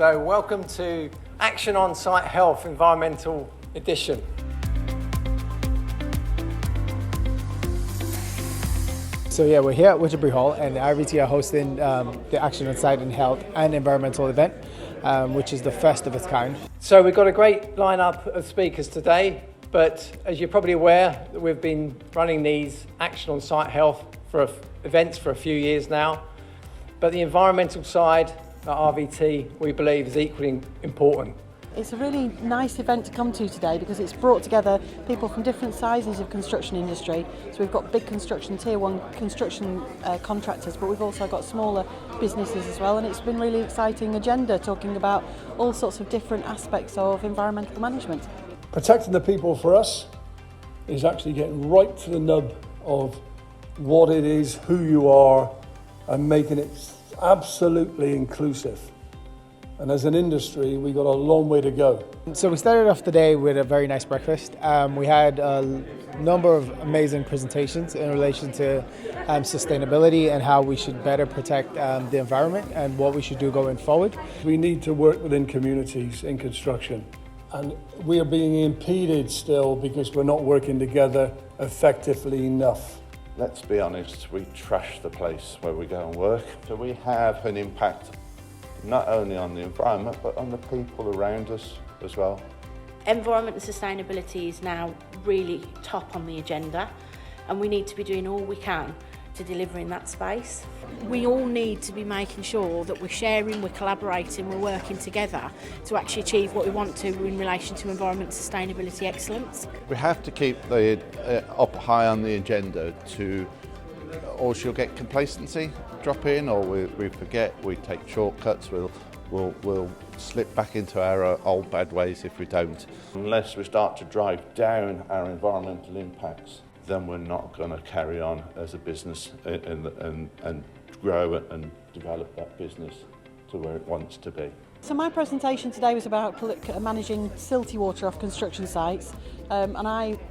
So welcome to Action on Site Health Environmental Edition. So yeah, we're here at Whittlebury Hall and RVT are hosting the Action on Site and Health and Environmental event, which is the first of its kind. So we've got a great lineup of speakers today, but as you're probably aware, we've been running these Action on Site Health events for a few years now. But the environmental side at RVT, we believe, is equally important. It's a really nice event to come to today because it's brought together people from different sizes of construction industry. So we've got big construction, tier one construction contractors, but we've also got smaller businesses as well. And it's been really exciting agenda talking about all sorts of different aspects of environmental management. Protecting the people for us is actually getting right to the nub of what it is, who you are, and making it absolutely inclusive. And as an industry, we've got a long way to go. So we started off the day with a very nice breakfast. We had a number of amazing presentations in relation to sustainability and how we should better protect the environment and what we should do going forward. We need to work within communities in construction. And we are being impeded still because we're not working together effectively enough. Let's be honest, we trash the place where we go and work. So we have an impact not only on the environment, but on the people around us as well. Environment and sustainability is now really top on the agenda, and we need to be doing all we can to deliver in that space. We all need to be making sure that we're sharing, we're collaborating, we're working together to actually achieve what we want to in relation to environment and sustainability excellence. We have to keep the up high on the agenda or she'll get complacency drop in, or we forget, we take shortcuts, we'll slip back into our old bad ways if we don't. Unless we start to drive down our environmental impacts, then we're not going to carry on as a business and grow and develop that business to where it wants to be. So my presentation today was about managing silty water off construction sites, and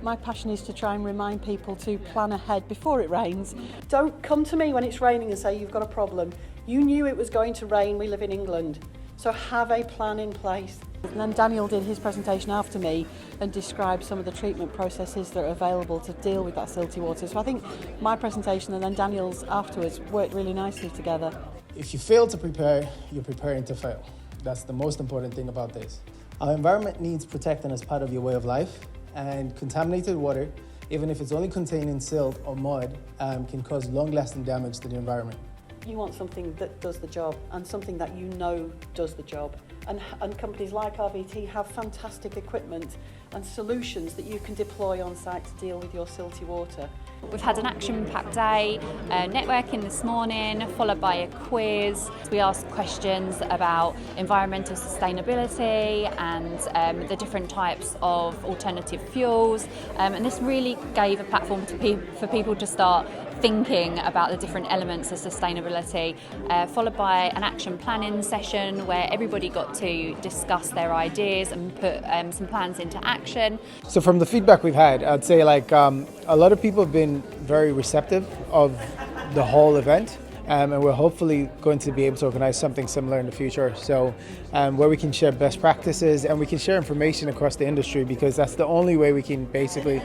my passion is to try and remind people to plan ahead before it rains. Don't come to me when it's raining and say you've got a problem. You knew it was going to rain, we live in England, so have a plan in place. And then Daniel did his presentation after me and described some of the treatment processes that are available to deal with that silty water. So I think my presentation and then Daniel's afterwards worked really nicely together. If you fail to prepare, you're preparing to fail. That's the most important thing about this. Our environment needs protecting as part of your way of life, and contaminated water, even if it's only containing silt or mud, can cause long-lasting damage to the environment. You want something that does the job and something that you know does the job. And companies like RVT have fantastic equipment and solutions that you can deploy on site to deal with your silty water. We've had an action-packed day, networking this morning, followed by a quiz. We asked questions about environmental sustainability and the different types of alternative fuels. And this really gave a platform for people to start thinking about the different elements of sustainability, followed by an action planning session where everybody got to discuss their ideas and put some plans into action. So from the feedback we've had, I'd say a lot of people have been very receptive of the whole event, and we're hopefully going to be able to organise something similar in the future. So where we can share best practices and we can share information across the industry, because that's the only way we can basically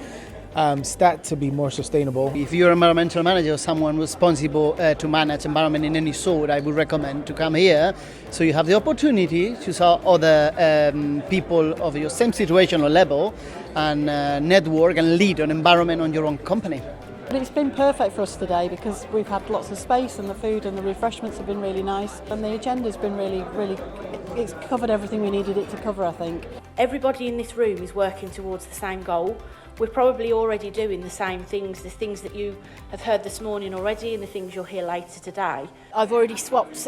start to be more sustainable. If you're an environmental manager or someone responsible to manage environment in any sort, I would recommend to come here so you have the opportunity to saw other people of your same situation or level and network and lead an environment on your own company. But it's been perfect for us today because we've had lots of space and the food and the refreshments have been really nice, and the agenda's been really, it's covered everything we needed it to cover, I think. Everybody in this room is working towards the same goal. We're probably already doing the same things, the things that you have heard this morning already and the things you'll hear later today. I've already swapped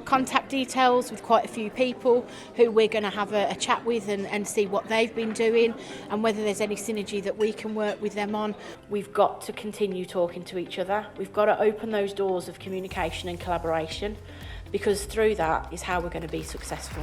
contact details with quite a few people who we're going to have a chat with and see what they've been doing and whether there's any synergy that we can work with them on. We've got to continue talking to each other. We've got to open those doors of communication and collaboration, because through that is how we're going to be successful.